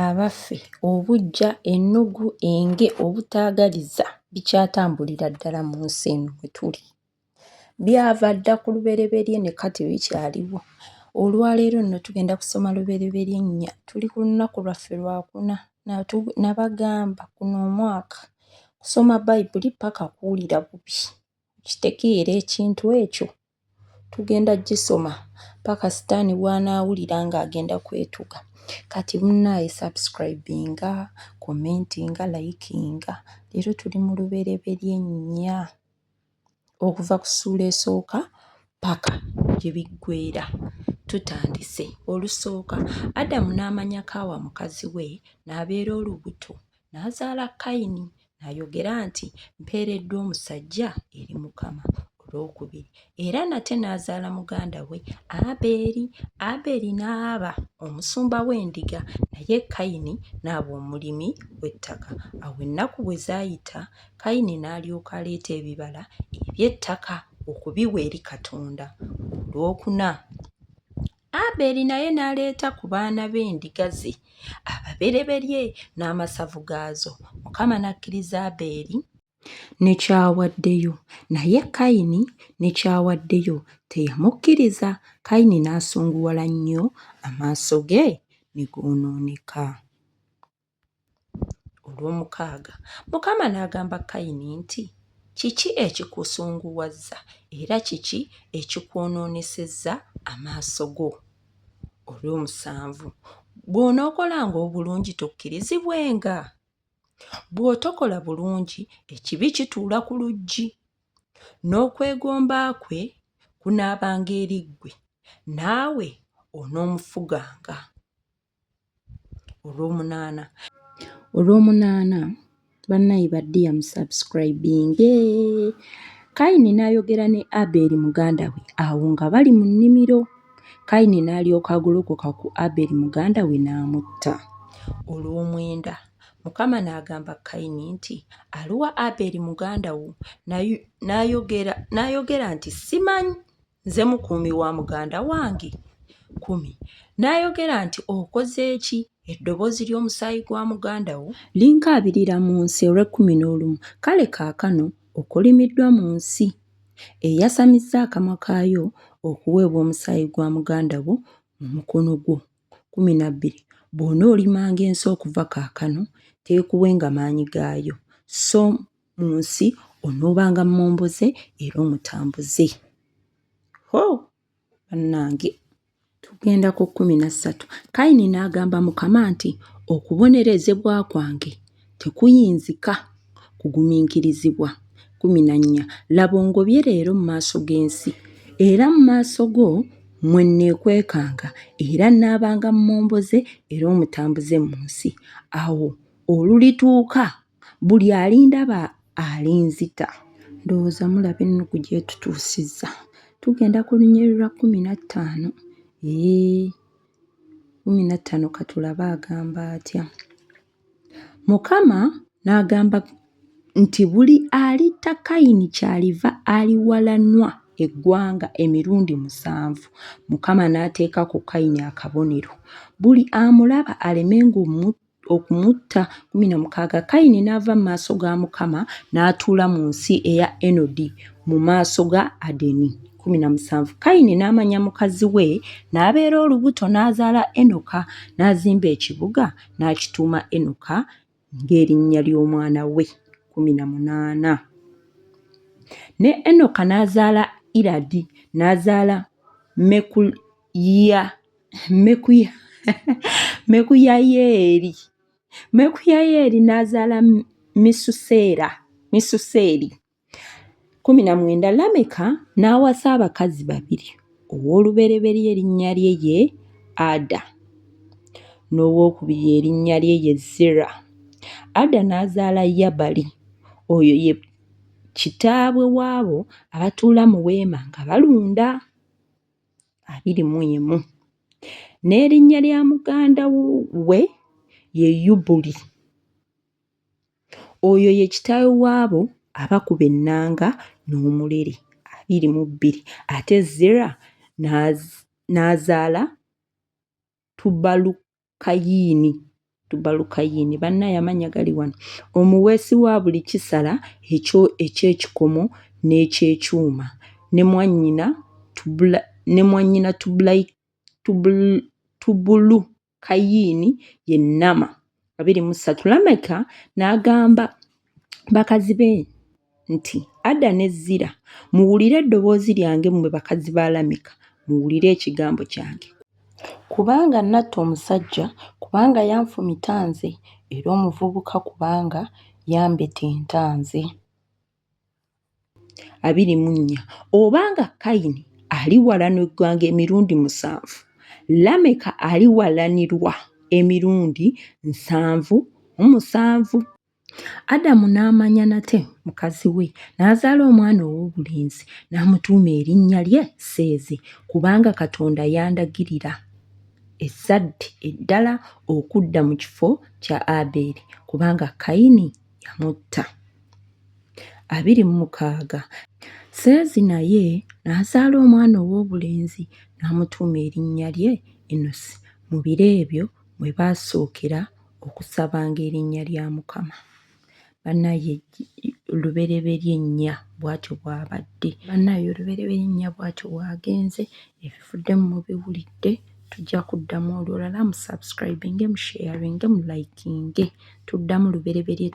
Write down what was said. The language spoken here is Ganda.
abaffe obujja ennugu enge obutaagaliza bikyatambulira ddala mu nsi eno mwe tuli. Byava dda ku lubereberye ne kati bikyaliwo. Olwaleero nno tugenda kusoma lubereberye nnya. Tuli ku lunaku lwaffe lwakuna. Nabagamba guno omwaka kusoma Bayibuli paka kuwulira bubi. Kitegeera ekintu ekyo tugenda gisoma paka sitaani bw'anaawulira ng'agenda kwetuga. Kati munnaaye subscribinga, commentinga, likinga. Leero tuli mu lubereberye nnya okuva ku ssuula esooka paka gye biggweera. Tutandise. Olusooka, Adamu n'amanya Kaawa mukazi we n'abeera olubuto n'azaala Kayini n'ayogera nti mpeereddwa omusajja eri Mukama. Olwokubiri, era nate n'azaala muganda we Abeeri. Abeeri n'aba omusumba w'endiga naye Kayini n'aba omulimi w'ettaka. Awo ennaku bwe zaayita Kayini n'alyoka aleeta ebibala eby'ettaka okubiwa eri Katonda. Olwokuna, Abeeri naye n'aleeta ku baana b'endiga ze ababereberye n'amasavu gaazo. Mukama n'akkiriza Abeeri ne ky'awaddeyo, naye Kayini ne ky'awaddeyo teyamukkiriza. Kayini n'asunguwala nnyo, amaaso ge ne goonooneka. Olw'omukaaga, Mukama n'agamba Kayini nti kiki ekikusunguwazza era kiki ekikwonoonesezza amaaso go? Olw'omusanvu, bw'onookolanga obulungi tokkirizibwenga. Bw'otokola bulungi ekibi kituula ku luggi, n'okwegomba kwe kunaabanga eri ggwe, naawe onoomufuganga. Olw'omunaana, bannaye baddiya musubscribinge. Kayini n'ayogera ne Abeeri muganda we awo nga bali mu nnimiro. Kayini n'alyoka agolokoka ku Abeeri muganda we n'amutta. Olw'omwenda, Mukama n'agamba Kayini nti aluwa Abeeri muganda wo? N'ayogera nti simanyi, nze mukuumi wa muganda wange. 10. N'ayogera nti okoze ki? Eddoboozi ly'omusaayi gwa muganda wo linkaabirira mu nsi. Olw'11. Kale kaakano okolimiddwa mu nsi, eyasamizza akamwa kaayo okuweebwa omusaayi gwa muganda wo mu mukono gwo. 12. Bw'onoolimanga ensi okuva kaakano teekuwenga maanyi gaayo, so mu nsi onoobanga momboze era omutambuze. Bannange, tugenda ku 13. Kayini n'agamba Mukama nti okubonerezebwa kwange tekuyinzika kugumiikirizibwa. 14. Laba ongobye leero mu maaso g'ensi, era mu maaso go mwe nneekwekanga, era nnaabanga momboze era omutambuze mu nsi. Awo olulituuka buli alindaba alinzita. Ndowooza mulaba ennugu gye tutuusizza. Tugenda ku lunyiriri lwa 15. 15 katulabe agamba atya. Mukama n'agamba nti buli alitta Kayini kyaliva aliwalanwa eggwanga emirundi 7. Mukama n'ateeka ku Kayini akabonero, buli amulaba alemenga okumutta. 16. Kayini n'ava mu maaso ga Mukama n'atuula mu nsi eya Enodi mu maaso ga Adeni. 17. Kayini n'amanya mukazi we n'abeera olubuto n'azaala Enoka, n'azimba ekibuga n'akituuma Enoka ng'erinnya ly'omwana we. 18. Ne Enoka n'azaala Iradi, n'azaala Mekuyayeeri. Mekuyayeeri n'azaala Misuseeri. 19. Lameka n'awasa abakazi 2. Ow'olubereberye erinnya lye ye Ada, n'owookubiri erinnya lye ye Zera. Ada n'azaala Yabali, oyo ye kitaabwe w'abo abatuula mu weema nga balunda. 21. N'erinnya lya muganda we ye Yubuli, oyo ye kitaawe w'abo abakuba ennanga n'omulere. 22. Ate Zera n'azaala Tubalukayini, Tubalukayini bannaye amanya gali wano. Omuweesi wa buli kisala eky'ekikomo n'ekyekyuma. Ne mwannyina Tubulukayini ye Nama. 23. Lameka n'agamba bakazi be nti Ada ne Zira, muwulire eddoboozi lyange mmwe bakazi ba Lameka, muwulire ekigambo kyange. Kubanga natta omusajja, kubanga yanfumita nze, era omuvubuka kubanga yambetenta nze. 24. Obanga Kayini aliwalanirwanga emirundi 7, Lameka aliwalanirwa emirundi 77. Adamu n'amanya nate mukazi we, n'azaala omwana ow'obulenzi, n'amutuuma erinnya lye Seezi, kubanga Katonda yandagirira ezzadde eddala okudda mu kifo kya Abeeri, kubanga Kayini yamutta. 26. Seezi naye n'azaala omwana ow'obulenzi, n'amutuuma erinnya lye Enosi. Mu biro ebyo mwe baasookera okusabanga erinnya lya Mukama. Bannaye olubereberye ennya bw'atyo bw'abadde. Bannaye olubereberye ennya bw'atyo bw'agenze. Ebivuddemu mubiwulidde. Tujja kuddamu olulala, mu subscribinge, mu sharinge, mu likinge. Tuddamu lubereberye.